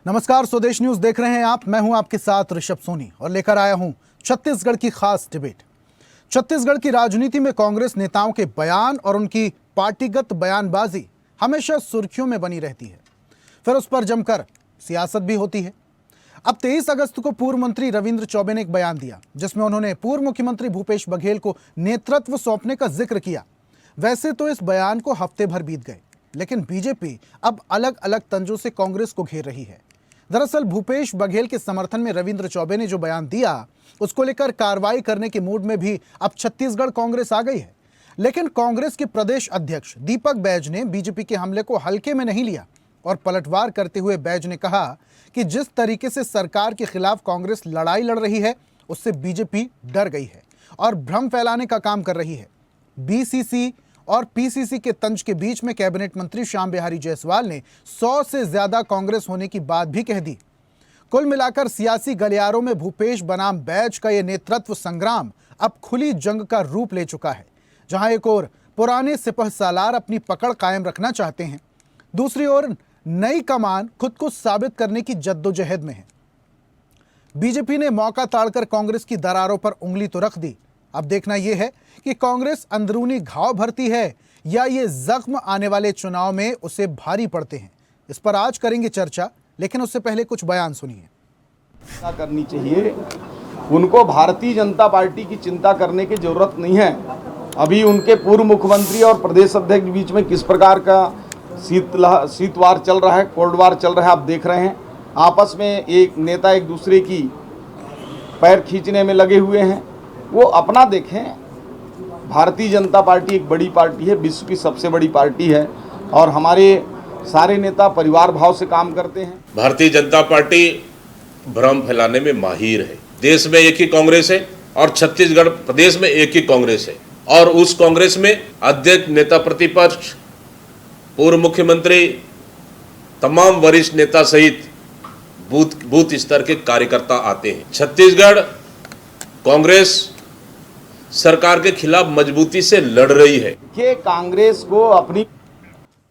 नमस्कार, स्वदेश न्यूज देख रहे हैं आप। मैं हूं आपके साथ ऋषभ सोनी और लेकर आया हूं छत्तीसगढ़ की खास डिबेट। छत्तीसगढ़ की राजनीति में कांग्रेस नेताओं के बयान और उनकी पार्टीगत बयानबाजी हमेशा सुर्खियों में बनी रहती है, फिर उस पर जमकर सियासत भी होती है। अब 23 अगस्त को पूर्व मंत्री रविंद्र चौबे ने एक बयान दिया जिसमें उन्होंने पूर्व मुख्यमंत्री भूपेश बघेल को नेतृत्व सौंपने का जिक्र किया। वैसे तो इस बयान को हफ्ते भर बीत गए, लेकिन बीजेपी अब अलग अलग तंजों से कांग्रेस को घेर रही है। दरअसल भूपेश बघेल के समर्थन में रविंद्र चौबे ने जो बयान दिया, उसको लेकर कार्रवाई करने के मूड में भी अब छत्तीसगढ़ कांग्रेस आ गई है। लेकिन कांग्रेस के प्रदेश अध्यक्ष दीपक बैज ने बीजेपी के हमले को हल्के में नहीं लिया और पलटवार करते हुए बैज ने कहा कि जिस तरीके से सरकार के खिलाफ कांग्रेस लड़ाई लड़ रही है, उससे बीजेपी डर गई है और भ्रम फैलाने का काम कर रही है। बीसीसी और पीसीसी के तंज के बीच में कैबिनेट मंत्री श्याम बिहारी जायसवाल ने 100 से ज्यादा कांग्रेस होने की बात भी कह दी। कुल मिलाकर सियासी गलियारों में भूपेश बनाम बैज का यह नेतृत्व संग्राम अब खुली जंग का रूप ले चुका है, जहां एक ओर पुराने सिपह सालार अपनी पकड़ कायम रखना चाहते हैं, दूसरी ओर नई कमान खुद को साबित करने की जद्दोजहद में है। बीजेपी ने मौका ताड़कर कांग्रेस की दरारों पर उंगली तो रख दी। अब देखना यह है कि कांग्रेस अंदरूनी घाव भरती है या ये जख्म आने वाले चुनाव में उसे भारी पड़ते हैं। इस पर आज करेंगे चर्चा, लेकिन उससे पहले कुछ बयान सुनिए। करनी चाहिए, उनको भारतीय जनता पार्टी की चिंता करने की जरूरत नहीं है। अभी उनके पूर्व मुख्यमंत्री और प्रदेश अध्यक्ष के बीच में किस प्रकार का शीत वार चल रहा है, कोल्ड वार चल रहा है, आप देख रहे हैं। आपस में एक नेता एक दूसरे की पैर खींचने में लगे हुए हैं। वो अपना देखें, भारतीय जनता पार्टी एक बड़ी पार्टी है, विश्व की सबसे बड़ी पार्टी है और हमारे सारे नेता परिवार भाव से काम करते हैं। भारतीय जनता पार्टी भ्रम फैलाने में माहिर है। देश में एक ही कांग्रेस है और छत्तीसगढ़ प्रदेश में एक ही कांग्रेस है और उस कांग्रेस में अध्यक्ष, नेता प्रतिपक्ष, पूर्व मुख्यमंत्री, तमाम वरिष्ठ नेता सहित बूथ स्तर के कार्यकर्ता आते हैं। छत्तीसगढ़ कांग्रेस सरकार के खिलाफ मजबूती से लड़ रही है कि कांग्रेस को अपनी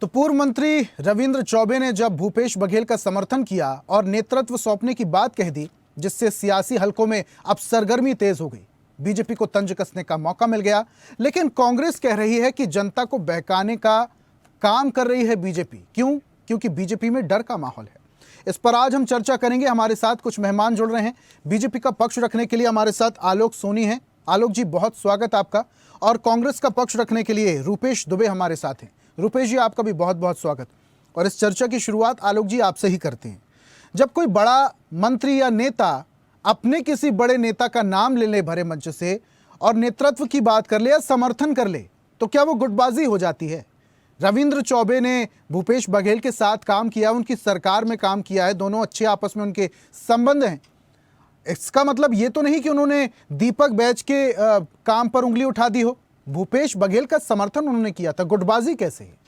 तो पूर्व मंत्री रविंद्र चौबे ने जब भूपेश बघेल का समर्थन किया और नेतृत्व सौंपने की बात कह दी, जिससे सियासी हलकों में अब सरगर्मी तेज हो गई। बीजेपी को तंज कसने का मौका मिल गया, लेकिन कांग्रेस कह रही है कि जनता को बहकाने का काम कर रही है बीजेपी। क्यों? क्योंकि बीजेपी में डर का माहौल है। इस पर आज हम चर्चा करेंगे। हमारे साथ कुछ मेहमान जुड़ रहे हैं। बीजेपी का पक्ष रखने के लिए हमारे साथ आलोक सोनी हैं। आलोक जी, बहुत स्वागत आपका। और कांग्रेस का पक्ष रखने के लिए रूपेश दुबे हमारे साथ हैं। रूपेश जी, आपका भी बहुत बहुत स्वागत। और इस चर्चा की शुरुआत आलोक जी आपसे ही करते हैं। जब कोई बड़ा मंत्री या नेता अपने किसी बड़े नेता का नाम ले ले भरे मंच से और नेतृत्व की बात कर ले या समर्थन कर ले, तो क्या वो गुटबाजी हो जाती है? रविंद्र चौबे ने भूपेश बघेल के साथ काम किया, उनकी सरकार में काम किया है, दोनों अच्छे आपस में उनके संबंध हैं। इसका मतलब ये तो नहीं कि उन्होंने दीपक बैज के काम पर उंगली उठा दी हो। भूपेश बघेल का समर्थन उन्होंने किया था, गुटबाजी कैसे है?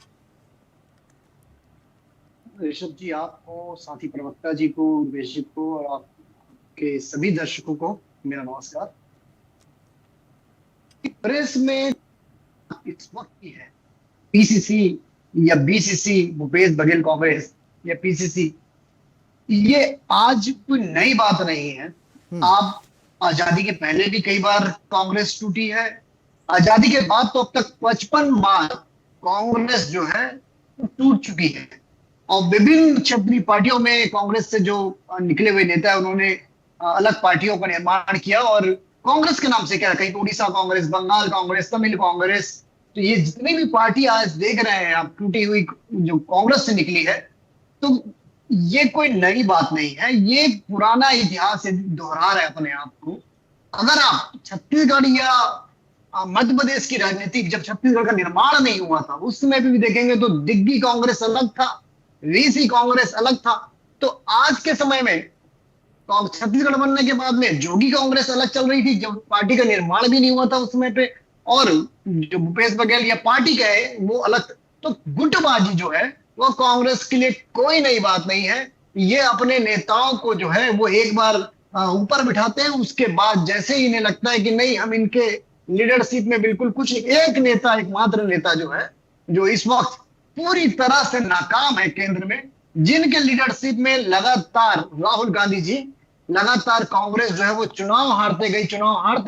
ऋषभ जी, आपको, साथी प्रवक्ता जी को, उर्वेश जी को और आपके सभी दर्शकों को मेरा नमस्कार। प्रेस में इस वक्त की है पीसीसी या बीसीसी, भूपेश बघेल कांग्रेस या पीसीसी, ये आज कोई नई बात नहीं है। आप आजादी के पहले भी कई बार कांग्रेस टूटी है, आजादी के बाद तो अब तक 55 बार कांग्रेस जो है टूट चुकी है और विभिन्न क्षेत्रीय पार्टियों में कांग्रेस से जो निकले हुए नेता है उन्होंने अलग पार्टियों का निर्माण किया और कांग्रेस के नाम से क्या, कहीं उड़ीसा कांग्रेस, बंगाल कांग्रेस, तमिल कांग्रेस, तो ये जितनी भी पार्टी आज देख रहे हैं आप टूटी हुई जो कांग्रेस से निकली है, तो ये कोई नई बात नहीं है। ये पुराना इतिहास दोहरा रहा है अपने आप को। अगर आप छत्तीसगढ़ या मध्य प्रदेश की राजनीति, जब छत्तीसगढ़ का निर्माण नहीं हुआ था उस समय भी देखेंगे तो दिग्गी कांग्रेस अलग था, वीसी कांग्रेस अलग था। तो आज के समय में छत्तीसगढ़ बनने के बाद में जोगी कांग्रेस अलग चल रही थी, जब पार्टी का निर्माण भी नहीं हुआ था उस समय पे, और जो भूपेश बघेल या पार्टी का है वो अलग। तो गुटबाजी जो है वो कांग्रेस के लिए कोई नई बात नहीं है। ये अपने नेताओं को जो है वो एक बार ऊपर बिठाते हैं, उसके बाद जैसे ही इन्हें लगता है कि नहीं, हम इनके लीडरशिप में बिल्कुल कुछ, एक नेता, एकमात्र नेता जो है जो इस वक्त पूरी तरह से नाकाम है केंद्र में, जिनके लीडरशिप में लगातार राहुल गांधी जी लगातार कांग्रेस जो है वो चुनाव हारते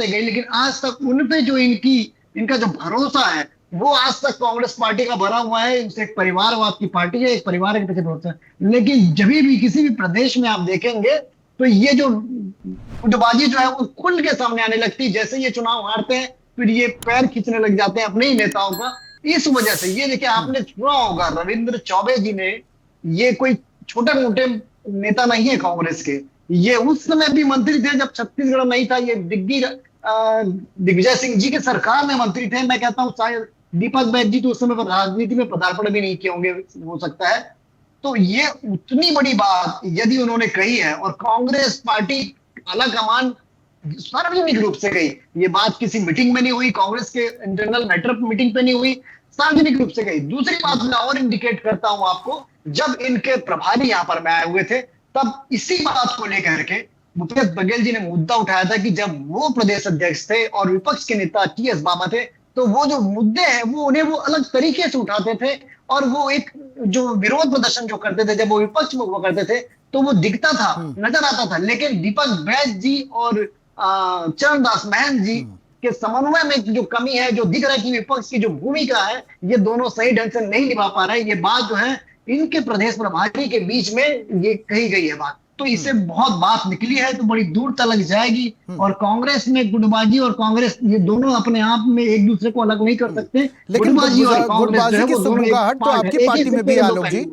गई, लेकिन आज तक उन पे जो इनका जो भरोसा है वो आज तक कांग्रेस पार्टी का भरा हुआ है। इनसे एक परिवारवाद की पार्टी है, एक परिवार के पीछे भरोसा है। लेकिन जब भी किसी भी प्रदेश में आप देखेंगे तो ये जो गुटबाजी जो है वो खुल के सामने आने लगती है। जैसे ये चुनाव हारते हैं फिर ये पैर खींचने लग जाते हैं अपने ही नेताओं का। इस वजह से ये देखिए, आपने सुना होगा रविंद्र चौबे जी ने, ये कोई छोटे मोटे नेता नहीं है कांग्रेस के, ये उस समय भी मंत्री थे जब छत्तीसगढ़ नहीं था। ये दिग्विजय सिंह जी के सरकार में मंत्री थे। मैं कहता हूँ शायद दीपक बैज जी तो उस समय राजनीति में पदार्पण भी नहीं किए होंगे, हो सकता है। तो ये उतनी बड़ी बात यदि उन्होंने कही है और कांग्रेस पार्टी आला कमान सार्वजनिक रूप से गई, ये बात किसी मीटिंग में नहीं हुई, कांग्रेस के इंटरनल मैटर मीटिंग पे नहीं हुई, सार्वजनिक रूप से गई। दूसरी बात मैं और इंडिकेट करता हूं आपको, जब इनके प्रभारी यहां पर मैं आए हुए थे तब इसी बात को लेकर के भूपेश बघेल जी ने मुद्दा उठाया था कि जब वो प्रदेश अध्यक्ष थे और विपक्ष के नेता टीएस बाबा थे तो वो जो मुद्दे हैं वो उन्हें वो अलग तरीके से उठाते थे और वो एक जो विरोध प्रदर्शन जो करते थे जब वो विपक्ष में हुआ करते थे तो वो दिखता था, नजर आता था। लेकिन दीपक बैज जी और चरणदास महंत जी के समन्वय में जो कमी है, जो दिख रहा है कि विपक्ष की जो भूमिका है ये दोनों सही ढंग से नहीं निभा पा रहे। ये बात जो है इनके प्रदेश प्रभारी के बीच में ये कही गई है बात, तो इससे बहुत बात निकली है तो बड़ी दूर तक जाएगी। और कांग्रेस में गुटबाजी और कांग्रेस ये दोनों अपने आप में एक दूसरे को अलग नहीं कर सकते। लेकिन गुटबाजी की सुगबुगाहट तो आपकी पार्टी में भी है आलोक जी।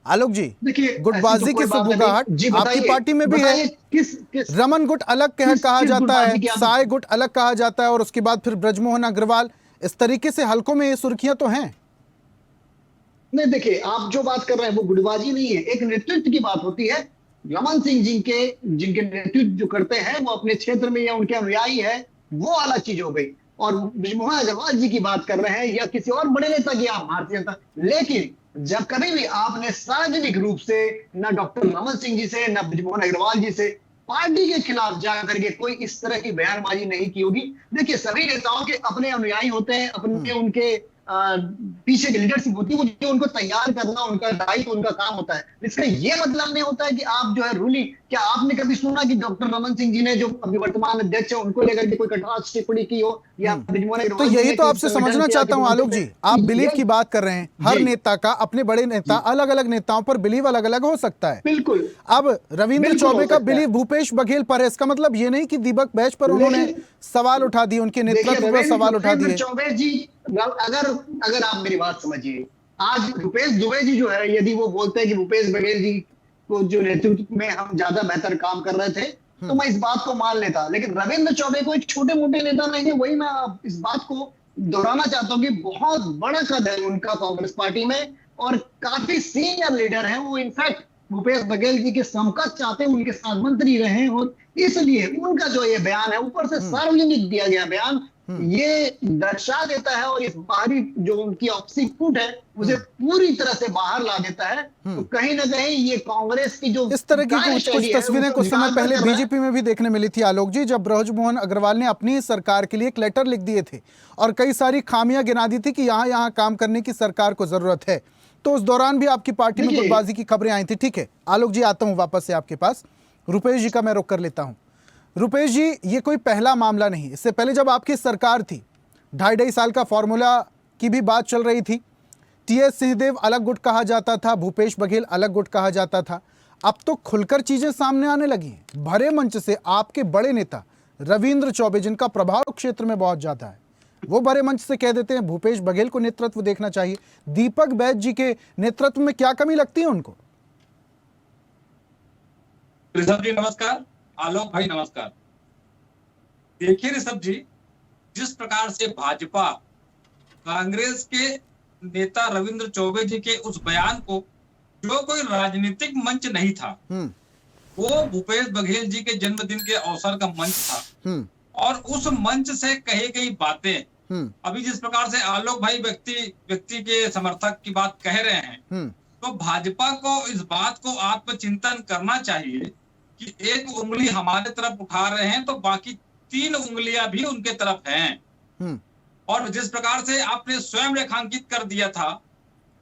आलोक जी, देखिए गुटबाजी की सुगबुगाहट आपकी पार्टी में भी है। किस रमन गुट अलग कहा जाता है, साय गुट अलग कहा जाता है और उसके बाद फिर ब्रजमोहन अग्रवाल, इस तरीके से हलकों में ये सुर्खियां तो हैं। नहीं देखिए, आप जो बात कर रहे हैं वो गुटबाजी नहीं है, एक नेतृत्व की बात होती है। रमन सिंह जी के जिनके नेतृत्व जो करते हैं वो अपने क्षेत्र में या उनके अनुयायी है, वो अलग चीज हो गई। और ब्रजमोहन अग्रवाल जी की बात कर रहे हैं या किसी और बड़े नेता की, आप भारतीय जनता, लेकिन जब कभी भी आपने सार्वजनिक रूप से न डॉक्टर रमन सिंह जी से न ब्रजमोहन अग्रवाल जी से पार्टी के खिलाफ जाकर के कोई इस तरह की बयानबाजी नहीं की होगी। देखिए सभी नेताओं के अपने अनुयायी होते हैं, अपने उनके पीछे की लीडरशिप होती है, वो उनको तैयार करना उनका दायित्व, उनका काम होता है। इसका ये मतलब नहीं होता है कि आप जो है रूलिंग, क्या आपने कभी सुना कि डॉक्टर रमन सिंह जी ने जो अभी वर्तमान अध्यक्ष है उनको लेकर के कोई कटाक्ष टिप्पणी की हो या तो यही तो आपसे समझना चाहता हूं आलोक जी, आप बिलीव की बात कर रहे हैं। हर नेता का, अपने बड़े नेता अलग अलग नेताओं पर बिलीव अलग अलग हो सकता है। बिल्कुल। अब रविंद्र चौबे का बिलीव भूपेश बघेल पर है, इसका मतलब ये नहीं कि दीपक बैज पर उन्होंने सवाल उठा दिए, उनके नेतृत्व पर सवाल उठा दिए। चौबे जी अगर आप मेरी बात समझिए, आज भूपेश दुबे जी जो है यदि वो बोलते हैं कि भूपेश बघेल जी को जो नेतृत्व में हम ज्यादा बेहतर काम कर रहे थे तो मैं इस बात को मान लेता, लेकिन रविंद्र चौबे को एक छोटे मोटे नेता नहीं है। वही मैं इस बात को दोहराना चाहता हूँ कि बहुत बड़ा कद है उनका कांग्रेस पार्टी में और काफी सीनियर लीडर है वो। इनफैक्ट भूपेश बघेल जी के समकक्ष चाहते हैं, उनके साथ मंत्री रहे और इसलिए उनका जो ये बयान है, ऊपर से सार्वजनिक दिया गया बयान, ये दर्शा देता है और इस बाहरी जो उनकी ऑप्सी फुट है उसे पूरी तरह से बाहर ला देता है। तो कहीं ना कहीं ये कांग्रेस की जो इस तरह की कुछ तस्वीरें कुछ समय पहले बीजेपी में भी देखने मिली थी आलोक जी, जब ब्रजमोहन अग्रवाल ने अपनी सरकार के लिए एक लेटर लिख दिए थे और कई सारी खामियां गिना दी थी कि यहाँ काम करने की सरकार को जरूरत है। तो उस दौरान भी आपकी पार्टी में गुटबाजी की खबरें आई थी। ठीक है आलोक जी, आता हूं वापस से आपके पास। रुपेश जी का मैं रुख कर लेता हूं। रुपेश जी, ये कोई पहला मामला नहीं, इससे पहले जब आपकी सरकार थी 2.5 साल का फॉर्मूला की भी बात चल रही थी। टीएस सिंहदेव अलग गुट कहा जाता था, भूपेश बघेल अलग गुट कहा जाता था। अब तो खुलकर चीजें सामने आने लगी हैं। भरे मंच से आपके बड़े नेता रविंद्र चौबे, जिनका प्रभाव क्षेत्र में बहुत ज्यादा है, वो भरे मंच से कह देते हैं भूपेश बघेल को नेतृत्व देखना चाहिए। दीपक बैज जी के नेतृत्व में क्या कमी लगती है उनको? ऋषभ जी नमस्कार, आलोक भाई नमस्कार। देखिए ऋषभ जी, जिस प्रकार से भाजपा कांग्रेस के नेता रविंद्र चौबे जी के उस बयान को, जो कोई राजनीतिक मंच नहीं था, वो भूपेश बघेल जी के जन्मदिन के अवसर का मंच था और उस मंच से कही गई बातें, अभी जिस प्रकार से आलोक भाई व्यक्ति के समर्थक की बात कह रहे हैं, तो भाजपा को इस बात को आत्मचिंतन करना चाहिए कि एक उंगली हमारे तरफ उठा रहे हैं तो बाकी 3 उंगलियां भी उनके तरफ हैं। और जिस प्रकार से आपने स्वयं रेखांकित कर दिया था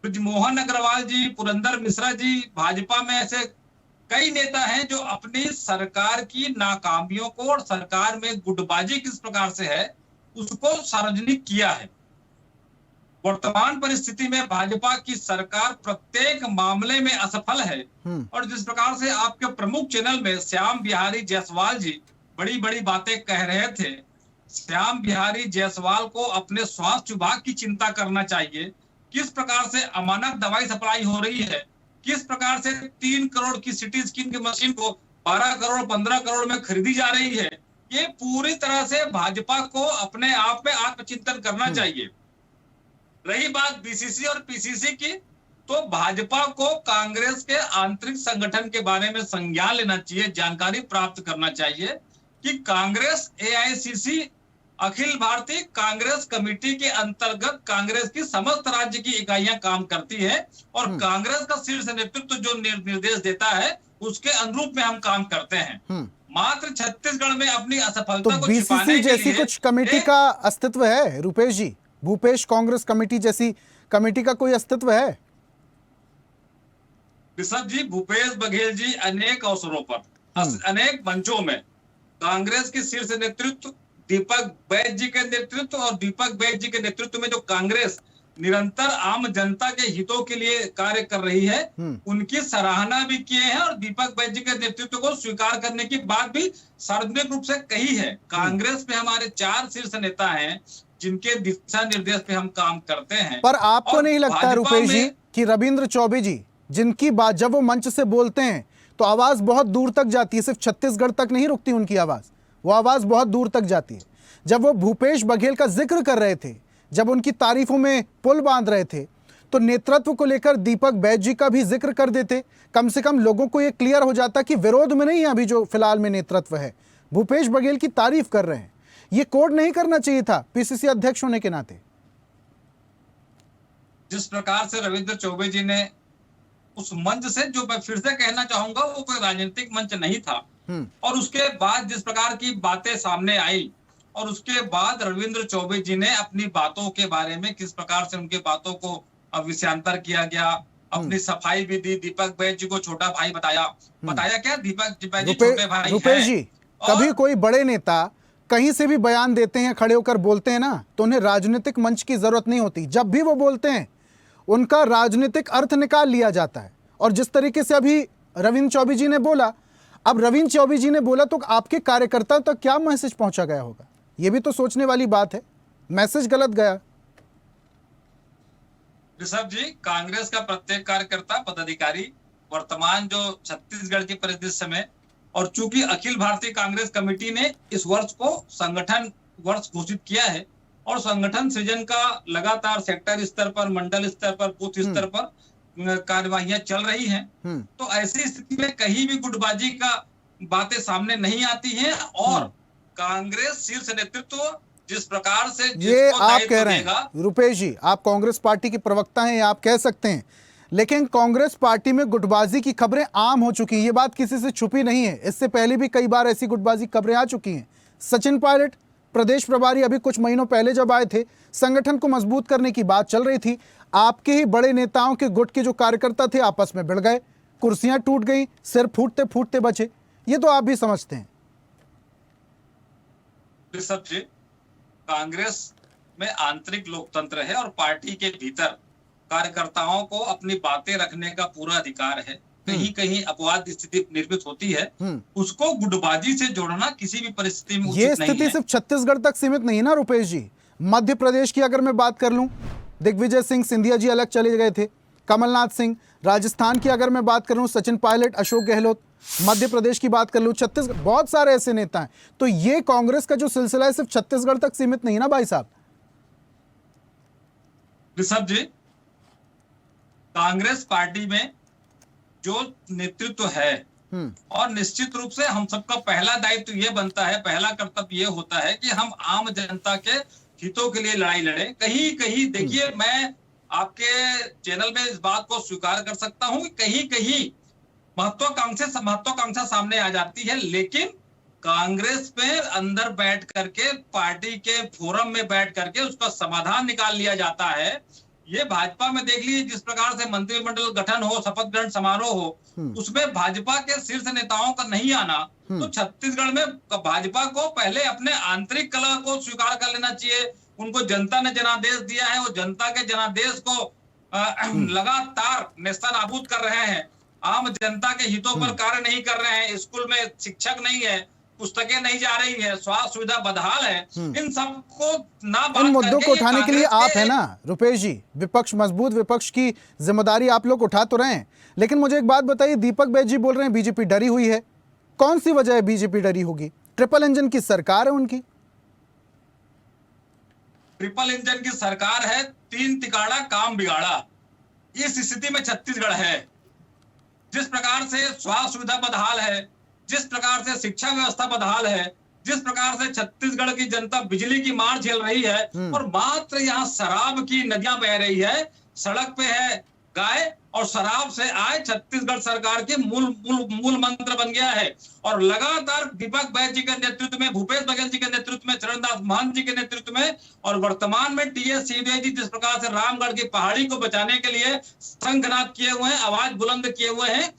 ब्रिजमोहन अग्रवाल जी, पुरंदर मिश्रा जी, भाजपा में ऐसे कई नेता हैं जो अपनी सरकार की नाकामियों को और सरकार में गुटबाजी किस प्रकार से है उसको सार्वजनिक किया है। वर्तमान परिस्थिति में भाजपा की सरकार प्रत्येक मामले में असफल है और जिस प्रकार से आपके प्रमुख चैनल में श्याम बिहारी जायसवाल जी बड़ी बड़ी बातें कह रहे थे, श्याम बिहारी जायसवाल को अपने स्वास्थ्य विभाग की चिंता करना चाहिए। किस प्रकार से अमानक दवाई सप्लाई हो रही है, किस प्रकार से 3 करोड़ की सिटी स्कैन की मशीन को 12 करोड़ 15 करोड़ में खरीदी जा रही है, ये पूरी तरह से भाजपा को अपने आप में आत्मचिंतन करना चाहिए। रही बात बीसीसी और पीसीसी की, तो भाजपा को कांग्रेस के आंतरिक संगठन के बारे में संज्ञान लेना चाहिए, जानकारी प्राप्त करना चाहिए कि कांग्रेस एआईसीसी अखिल भारतीय कांग्रेस कमेटी के अंतर्गत कांग्रेस की समस्त राज्य की इकाइयां काम करती है और कांग्रेस का शीर्ष नेतृत्व जो निर्देश देता है उसके अनुरूप में हम काम करते हैं। मात्र छत्तीसगढ़ में अपनी असफलता को बीसीसी छिपाने के जैसी लिए कुछ कमेटी का अस्तित्व है रुपेश जी? भूपेश कांग्रेस कमेटी जैसी कमेटी का कोई अस्तित्व है? ऋषभ जी, भूपेश बघेल जी अनेक अवसरों पर अनेक मंचों में कांग्रेस के शीर्ष नेतृत्व दीपक बैज जी के नेतृत्व और दीपक बैज जी के नेतृत्व में जो कांग्रेस निरंतर आम जनता के हितों के लिए कार्य कर रही है उनकी सराहना भी किए हैं और दीपक बैज जी के नेतृत्व को स्वीकार करने की बात भी सार्वजनिक रूप से कही है। कांग्रेस में हमारे 4 शीर्ष नेता हैं जिनके दिशा निर्देश पे हम काम करते हैं। पर आपको नहीं लगता रुपेश जी कि रविंद्र चौबे जी जिनकी बात जब वो मंच से बोलते हैं तो आवाज बहुत दूर तक जाती है, सिर्फ छत्तीसगढ़ तक नहीं रुकती उनकी आवाज, वो आवाज बहुत दूर तक जाती है। जब वो भूपेश बघेल का जिक्र कर रहे थे, जब उनकी तारीफों में पुल बांध रहे थे, तो नेतृत्व को लेकर दीपक बैज जी का भी जिक्र कर देते, कम से कम लोगों को ये क्लियर हो जाता कि विरोध में नहीं है अभी जो फिलहाल में नेतृत्व है, भूपेश बघेल की तारीफ कर रहे हैं। ये कोड नहीं करना चाहिए था पीसीसी अध्यक्ष होने के नाते? जिस प्रकार से रविंद्र चौबे जी ने उस मंच से, जो मैं फिर से कहना चाहूंगा वो कोई राजनीतिक मंच नहीं था, और उसके बाद जिस प्रकार की बातें सामने आई और उसके बाद रविंद्र चौबे जी ने अपनी बातों के बारे में किस प्रकार से उनके बातों को विषयांतर किया गया, अपनी सफाई भी दी। दीपक बैज जी को छोटा भाई बताया क्या? दीपक बैज जी छोटे भाई रुपेश जी, कभी कोई बड़े नेता कहीं से भी बयान देते हैं, खड़े होकर बोलते हैं ना, तो उन्हें राजनीतिक मंच की जरूरत नहीं होती। जब भी वो बोलते हैं उनका राजनीतिक अर्थ निकाल लिया जाता है। और जिस तरीके से अभी रविंद्र चौबे जी ने बोला, अब रविंद्र चौबे जी ने बोला तो आपके कार्यकर्ताओं तक क्या मैसेज पहुंचा गया होगा? ये भी तो सोचने वाली बात है। मैसेज गलत गया। ऋषभ जी, कांग्रेस का प्रत्येक कार्यकर्ता पदाधिकारी वर्तमान जो छत्तीसगढ़ की परिदृश्य में, और चूंकि अखिल भारतीय कांग्रेस कमेटी ने इस वर्ष को संगठन वर्ष घोषित किया है और संगठन सृजन का लगातार सेक्टर स्तर पर, मंडल स्तर पर, बूथ स्तर पर कार्यवाहियां चल रही हैं, तो ऐसी स्थिति में कहीं भी गुटबाजी का बातें सामने नहीं आती हैं और कांग्रेस शीर्ष नेतृत्व जिस प्रकार से ये आप कह रहे हैं रुपेश जी, आप कांग्रेस पार्टी के प्रवक्ता हैं, आप कह सकते हैं, लेकिन कांग्रेस पार्टी में गुटबाजी की खबरें आम हो चुकी हैं। ये बात किसी से छुपी नहीं है। इससे पहले भी कई बार ऐसी गुटबाजी खबरें आ चुकी हैं। सचिन पायलट प्रदेश प्रभारी अभी कुछ महीनों पहले जब आए थे, संगठन को मजबूत करने की बात चल रही थी, आपके ही बड़े नेताओं के गुट के जो कार्यकर्ता थे आपस में भिड़ गए, कुर्सियां टूट गई, सिर फूटते फूटते बचे। ये तो आप भी समझते हैं। ऋषभ जी, कांग्रेस में आंतरिक लोकतंत्र है और पार्टी के भीतर कार्यकर्ताओं को अपनी बातें रखने का पूरा अधिकार है। कहीं कहीं अपवाद स्थिति निर्मित होती है, उसको गुटबाजी से जोड़ना किसी भी परिस्थिति में उचित नहीं है। ये स्थिति सिर्फ छत्तीसगढ़ तक सीमित नहीं ना रुपेश जी। मध्य प्रदेश की अगर मैं बात कर लूं, दिग्विजय सिंह सिंधिया जी अलग चले गए थे, कमलनाथ सिंह। राजस्थान की अगर मैं बात कर लूं, सचिन पायलट, अशोक गहलोत। मध्य प्रदेश की बात कर लूं, छत्तीसगढ़, बहुत सारे ऐसे नेता हैं। तो ये कांग्रेस का जो सिलसिला है सिर्फ छत्तीसगढ़ तक सीमित नहीं ना भाई साहब। ऋषभ जी, कांग्रेस पार्टी में जो नेतृत्व है और निश्चित रूप से हम सबका पहला दायित्व ये बनता है, पहला कर्तव्य ये होता है कि हम आम जनता के हितों के लिए लड़ाई लड़े। कहीं कहीं देखिए, मैं आपके चैनल में इस बात को स्वीकार कर सकता हूं कि कहीं कहीं महत्वाकांक्षा सामने आ जाती है, लेकिन कांग्रेस पे अंदर बैठ करके, पार्टी के फोरम में बैठ करके उसका समाधान निकाल लिया जाता है। ये भाजपा में देख लीजिए, जिस प्रकार से मंत्रिमंडल गठन हो, शपथ ग्रहण समारोह हो, उसमें भाजपा के शीर्ष नेताओं का नहीं आना, तो छत्तीसगढ़ में भाजपा को पहले अपने आंतरिक कलह को स्वीकार कर लेना चाहिए। उनको जनता ने जनादेश दिया है, वो जनता के जनादेश को लगातार नेस्तनाबूद कर रहे हैं। आम जनता के हितों पर कार्य नहीं कर रहे हैं। स्कूल में शिक्षक नहीं है, पुस्तकें नहीं जा रही है, स्वास्थ्य सुविधा बदहाल है। इन सबको ना बात इन मुद्दों को उठाने के लिए आप कांग्रेस है ना रुपेश जी, विपक्ष मजबूत विपक्ष की जिम्मेदारी आप लोग उठा तो रहे हैं, लेकिन मुझे एक बात बताइए, दीपक बैज जी बोल रहे हैं बीजेपी डरी हुई है। कौन सी वजह है बीजेपी डरी होगी? ट्रिपल इंजन की सरकार है उनकी। ट्रिपल इंजन की सरकार है, 3 तिकाड़ा काम बिगाड़ा, इस स्थिति में छत्तीसगढ़ है। जिस प्रकार से स्वास्थ्य सुविधा बदहाल है, जिस प्रकार से शिक्षा व्यवस्था बदहाल है, जिस प्रकार से छत्तीसगढ़ की जनता बिजली की मार झेल रही है और मात्र यहाँ शराब की नदियां बह रही है, सड़क पे है गाय और शराब से आय छत्तीसगढ़ सरकार के मूल मंत्र बन गया है। और लगातार दीपक बैज जी के नेतृत्व में, भूपेश बघेल जी के नेतृत्व में, चरणदास महंत जी के नेतृत्व में और वर्तमान में टीएस सिंहदेव जी जिस प्रकार से रामगढ़ की पहाड़ी को बचाने के लिए शंखनाद किए हुए हैं, आवाज बुलंद किए हुए हैं।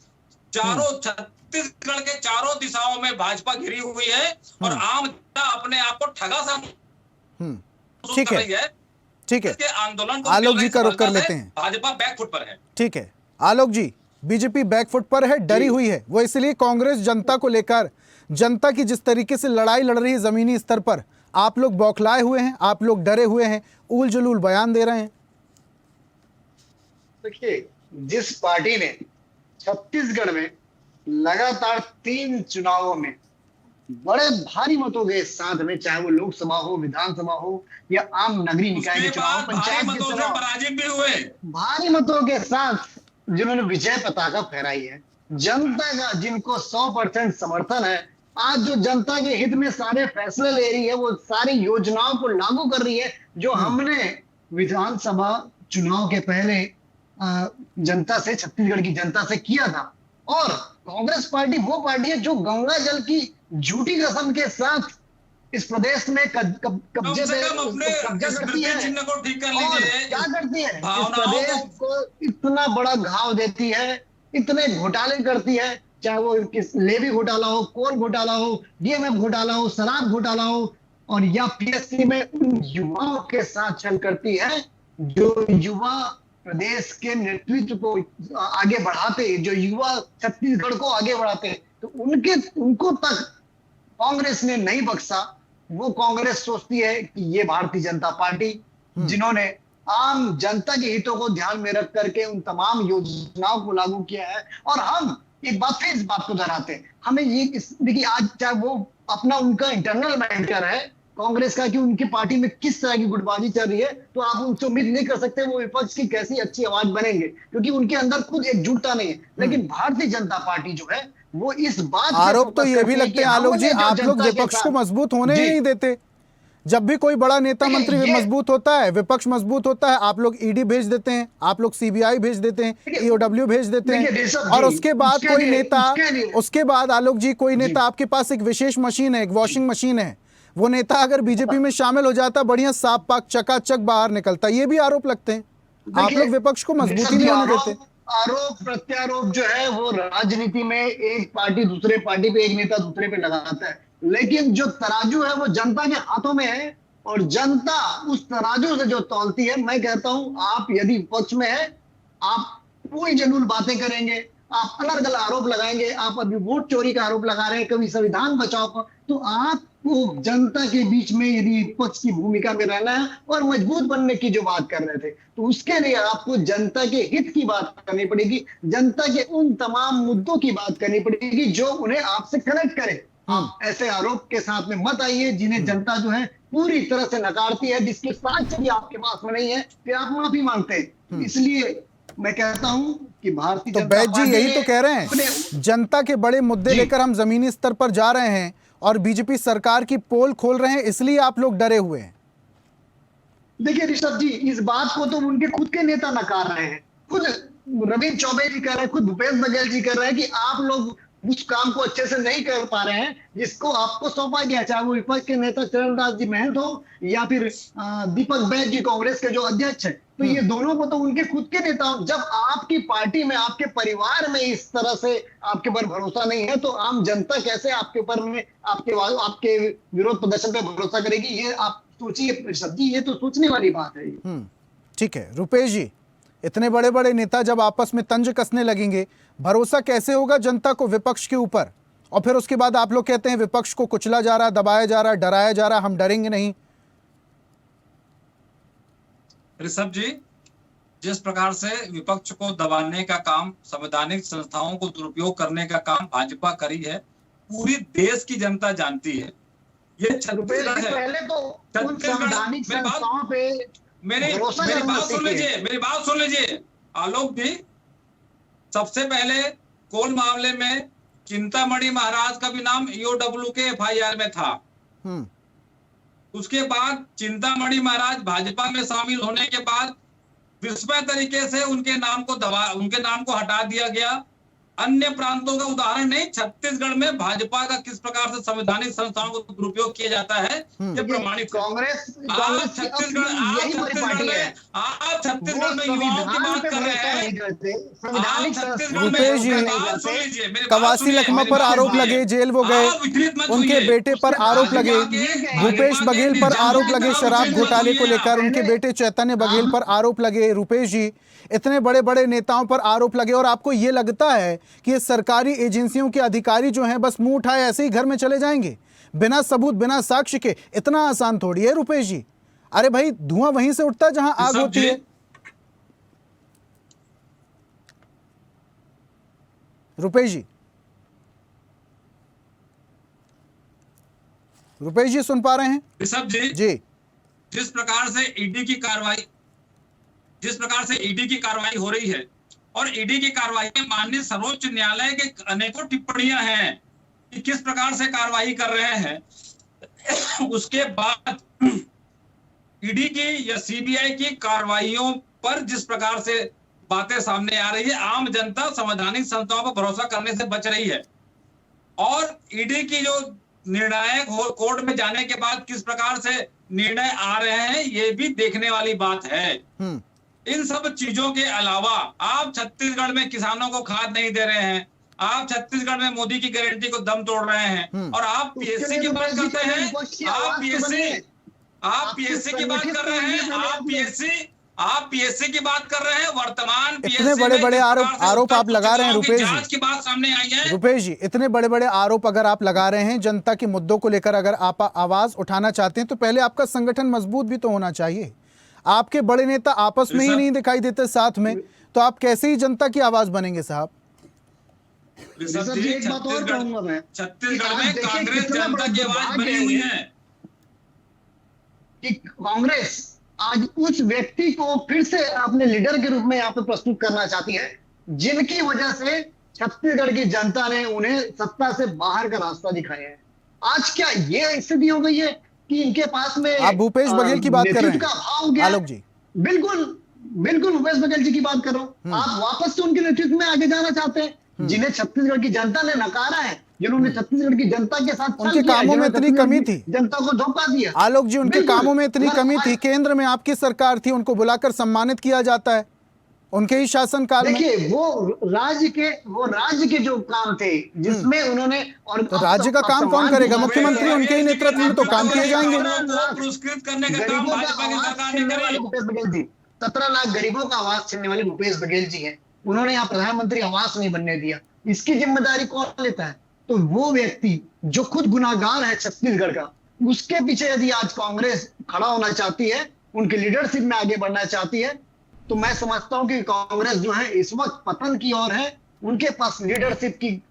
चारों छत्तीसगढ़ के चारों दिशाओं में भाजपा घिरी हुई है और आम जनता अपने आप को ठगा सा ठीक कर रही है, है। ठीक है। इसके आंदोलन को आलोक जी का रुख कर सफलता लेते से हैं। भाजपा बैकफुट पर है। ठीक है आलोक जी, बीजेपी बैकफुट पर है, डरी हुई है, वो इसलिए कांग्रेस जनता को लेकर, जनता की जिस तरीके से लड़ाई लड़ रही है जमीनी स्तर पर, आप लोग बौखलाए हुए हैं, आप लोग डरे हुए हैं, उल जलूल बयान दे रहे हैं। देखिए, जिस पार्टी ने छत्तीसगढ़ में लगातार 3 चुनावों में बड़े भारी मतों के साथ में, चाहे वो लोकसभा हो, विधानसभा हो या आम नगरीय निकाय के चुनाव, पंचायत के चुनाव, पराजित भी हुए, भारी मतों के साथ जिन्होंने विजय पताका फहराई है, जनता का जिनको 100% समर्थन है, आज जो जनता के हित में सारे फैसले ले रही है, वो सारी योजनाओं को लागू कर रही है जो हमने विधानसभा चुनाव के पहले जनता से, छत्तीसगढ़ की जनता से किया था। और कांग्रेस पार्टी वो पार्टी है जो गंगा जल की झूठी कसम के साथ इस प्रदेश में कब्जे पे कब्जा करती है को ठीक कर और लीजिए। क्या करती है, इस प्रदेश को इतना बड़ा घाव देती है, इतने घोटाले करती है, चाहे वो लेवी घोटाला हो, कोल घोटाला हो, डीएमएफ घोटाला हो, शराब घोटाला हो, और या पीएससी में उन युवाओं के साथ छल करती है जो युवा प्रदेश के नेतृत्व को आगे बढ़ाते, जो युवा छत्तीसगढ़ को आगे बढ़ाते, तो उनको तक कांग्रेस ने नहीं बख्शा। वो कांग्रेस सोचती है कि ये भारतीय जनता पार्टी, जिन्होंने आम जनता के हितों को ध्यान में रख करके उन तमाम योजनाओं को लागू किया है। और हम एक बात फिर इस बात को दोहराते हैं, हमें ये देखिए, आज चाहे वो अपना उनका इंटरनल मैटर है कांग्रेस का कि उनकी पार्टी में किस तरह की गुटबाजी चल रही है, तो आप उनसे उम्मीद नहीं कर सकते वो विपक्ष की कैसी अच्छी आवाज बनेंगे, क्योंकि उनके अंदर खुद एकजुटता नहीं है। लेकिन भारतीय जनता पार्टी जो है वो इस बात, आरोप तो ये भी लगते हैं आलोक जी, आप लोग विपक्ष को मजबूत होने ही नहीं देते। जब भी कोई बड़ा नेता मंत्री मजबूत होता है, विपक्ष मजबूत होता है, आप लोग ईडी भेज देते हैं, आप लोग सीबीआई भेज देते हैं, ईओडब्ल्यू भेज देते हैं, और उसके बाद कोई नेता, उसके बाद आलोक जी कोई नेता, आपके पास एक विशेष मशीन है, एक वॉशिंग मशीन है, वो नेता अगर बीजेपी में शामिल हो जाता, बढ़िया साफ पाक चकाचक बाहर निकलता। ये भी आरोप लगते हैं, आप लोग विपक्ष को मजबूती नहीं होने देते। आरोप प्रत्यारोप जो है वो राजनीति में एक पार्टी दूसरे पार्टी पे, एक नेता दूसरे पे लगाता है, लेकिन जो तराजू है वो जनता के हाथों में है और जनता उस तराजू से जो तौलती है। मैं कहता हूं, आप यदि विपक्ष में है, आप कोई जलूल बातें करेंगे, आप अलग अलग आरोप लगाएंगे, आप अभी वोट चोरी का आरोप लगा रहे हैं, कभी संविधान बचाओ का, तो आपको जनता के बीच में यदि विपक्ष की भूमिका में रहना है और मजबूत बनने की जो बात कर रहे थे, तो उसके लिए आपको जनता के हित की बात करनी पड़ेगी, जनता के उन तमाम मुद्दों की बात करनी पड़ेगी जो उन्हें आपसे कनेक्ट करे। आप ऐसे आरोप के साथ में मत आइए जिन्हें जनता जो है पूरी तरह से नकारती है, जिसके साक्ष्य भी आपके पास में नहीं है, फिर आप माफी मांगते हैं। इसलिए मैं कहता हूं कि भारतीय तो बैज जी यही तो कह रहे हैं, जनता के बड़े मुद्दे लेकर हम जमीनी स्तर पर जा रहे हैं और बीजेपी सरकार की पोल खोल रहे हैं, इसलिए आप लोग डरे हुए हैं। देखिए ऋषभ जी, इस बात को तो उनके खुद के नेता नकार रहे हैं, खुद रविंद्र चौबे जी कर रहे हैं, खुद भूपेश बघेल जी कर रहे हैं कि आप लोग उस काम को अच्छे से नहीं कर पा रहे हैं जिसको आपको सौंपा गया, चाहे वो विपक्ष के नेता चरणदास जी महंत हो या फिर दीपक बैज जी कांग्रेस के जो अध्यक्ष है। तो ये दोनों को तो उनके खुद के नेताओं, जब आपकी पार्टी में, आपके परिवार में इस तरह से आपके ऊपर भरोसा नहीं है, तो आम जनता कैसे आपके ऊपर में आपके विरोध प्रदर्शन पे भरोसा करेगी? ये आप सोचिए सब्जी, ये तो सोचने वाली बात है। ठीक है रुपेश जी, इतने बड़े बड़े नेता जब आपस में तंज कसने लगेंगे, भरोसा कैसे होगा जनता को विपक्ष के ऊपर? और फिर उसके बाद आप लोग कहते हैं विपक्ष को कुचला जा रहा, दबाया जा रहा, डराया जा रहा, हम डरेंगे नहीं। ऋषभ जी, जिस प्रकार से विपक्ष को दबाने का काम, संवैधानिक संस्थाओं को दुरुपयोग करने का काम भाजपा करी है, पूरी देश की जनता जानती है। ये छत्तीसगढ़ है। पहले तो उन संवैधानिक संस्थाओं पे मेरी बात सुन लीजिए आलोक जी। सबसे पहले कोल मामले में चिंतामणि महाराज का भी नाम ईओडब्ल्यू के एफआईआर में था। उसके बाद चिंतामणि महाराज भाजपा में शामिल होने के बाद विस्मय तरीके से उनके नाम को हटा दिया गया। अन्य प्रांतों का उदाहरण नहीं, छत्तीसगढ़ में भाजपा का किस प्रकार से संवैधानिक संस्थाओं को दुरुपयोग किया जाता है ये प्रमाणित। कांग्रेस छत्तीसगढ़ में युवाओं की बात कर रहे हैं। रुपेश जी, कवासी लखमा पर आरोप लगे, जेल वो गए, उनके बेटे पर आरोप लगे, भूपेश बघेल पर आरोप लगे शराब घोटाले को लेकर, उनके बेटे चैतन्य बघेल पर आरोप लगे। रुपेश जी, इतने बड़े बड़े नेताओं पर आरोप लगे और आपको ये लगता है कि ये सरकारी एजेंसियों के अधिकारी जो हैं बस मुंह उठाए ऐसे ही घर में चले जाएंगे बिना सबूत, बिना साक्ष्य के? इतना आसान थोड़ी है रुपेश जी। अरे भाई, धुआं वहीं से उठता है जहां आग होती है। रुपेश जी सुन पा रहे हैं? ऋषभ जी, जिस प्रकार से ईडी की कार्रवाई हो रही है और ईडी की कार्रवाई में माननीय सर्वोच्च न्यायालय के अनेकों टिप्पणियां हैं कि किस प्रकार से कार्रवाई कर रहे हैं, उसके बाद ईडी की या सीबीआई की कार्रवाइयों पर जिस प्रकार से बातें सामने आ रही है, आम जनता संवैधानिक संस्थाओं पर भरोसा करने से बच रही है। और ईडी की जो निर्णायक कोर्ट में जाने के बाद किस प्रकार से निर्णय आ रहे हैं, ये भी देखने वाली बात है। इन सब चीजों के अलावा आप छत्तीसगढ़ में किसानों को खाद नहीं दे रहे हैं, आप छत्तीसगढ़ में मोदी की गारंटी को दम तोड़ रहे हैं, और आप पीएससी की बात करते हैं। आप पीएससी की बात कर रहे हैं, आप पीएससी की बात कर रहे हैं। वर्तमान इतने बड़े बड़े आरोप आप लगा रहे हैं रुपेश जी, जांच की बात सामने आई है। रुपेश जी, इतने बड़े बड़े आरोप अगर आप लगा रहे हैं, जनता के मुद्दों को लेकर अगर आप आवाज उठाना चाहते हैं, तो पहले आपका संगठन मजबूत भी तो होना चाहिए। आपके बड़े नेता आपस में ही नहीं दिखाई देते साथ में, तो आप कैसे ही जनता की आवाज बनेंगे साहब? एक बात और कहूंगा मैं, छत्तीसगढ़ में कांग्रेस जनता की आवाज बनी हुई है कि कांग्रेस आज उस व्यक्ति को फिर से अपने लीडर के रूप में यहाँ पे प्रस्तुत करना चाहती है, जिनकी वजह से छत्तीसगढ़ की जनता ने उन्हें सत्ता से बाहर का रास्ता दिखाया है। आज क्या ये स्थिति हो गई है कि इनके पास में, आप भूपेश बघेल की बात कर रहे हैं आलोक जी? बिल्कुल भूपेश बघेल जी की बात कर रहा हूँ। आप वापस से उनके नेतृत्व में आगे जाना चाहते हैं, जिन्हें छत्तीसगढ़ की जनता ने नकारा है, जिन्होंने छत्तीसगढ़ की जनता के साथ उनके कामों में इतनी कमी थी, जनता को धोखा दिया। आलोक जी, उनके कामों में इतनी कमी थी, केंद्र में आपकी सरकार थी, उनको बुलाकर सम्मानित किया जाता है उनके ही शासनकाल में। देखिए, वो राज्य के जो काम थे जिसमें उन्होंने, और तो राज्य का काम कौन करेगा? मुख्यमंत्री उनके ही नेतृत्व में तो काम किए जाएंगे। पुरस्कृत करने का काम भाजपा की सरकार ने करा। भूपेश बघेल जी, 17 लाख गरीबों का आवास छीनने वाले भूपेश बघेल जी हैं। उन्होंने यहाँ प्रधानमंत्री आवास नहीं बनने दिया। इसकी जिम्मेदारी कौन लेता है? तो वो व्यक्ति जो खुद गुनाहगार है छत्तीसगढ़ का, उसके पीछे यदि आज कांग्रेस खड़ा होना चाहती है, उनकी लीडरशिप में आगे बढ़ना चाहती है, तो मैं समझता हूं कि कांग्रेस जो है इस वक्त पतन की ओर है। उनके पास लीडरशिप की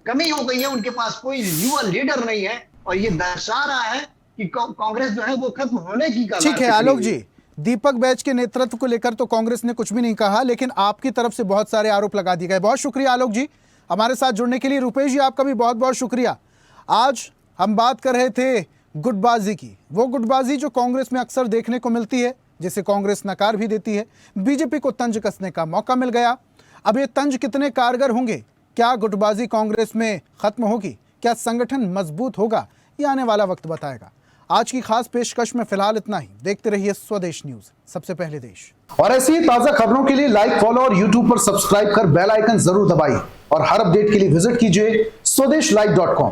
कमी हो गई है, उनके पास कोई युवा लीडर नहीं है, और ये दर्शा रहा है कि कांग्रेस जो है वो खत्म होने की कगार। ठीक है आलोक जी, दीपक बैच के नेतृत्व को लेकर तो कांग्रेस ने कुछ भी नहीं कहा, लेकिन आपकी तरफ से बहुत सारे आरोप लगा दिए गए। बहुत शुक्रिया आलोक जी हमारे साथ जुड़ने के लिए। रुपेश जी, आपका भी बहुत बहुत शुक्रिया। आज हम बात कर रहे थे गुटबाजी की, वो गुटबाजी जो कांग्रेस में अक्सर देखने को मिलती है, जिसे कांग्रेस नकार भी देती है। बीजेपी को तंज कसने का मौका मिल गया। अब ये तंज कितने कारगर होंगे? क्या गुटबाजी कांग्रेस में खत्म होगी? क्या संगठन मजबूत होगा? ये आने वाला वक्त बताएगा। आज की खास पेशकश में फिलहाल इतना ही। देखते रहिए स्वदेश न्यूज, सबसे पहले देश। और ऐसी ही ताजा खबरों के लिए लाइक, फॉलो और यूट्यूब पर सब्सक्राइब कर बेल आइकन जरूर दबाइए और हर अपडेट के लिए विजिट कीजिए स्वदेशलाइव.com।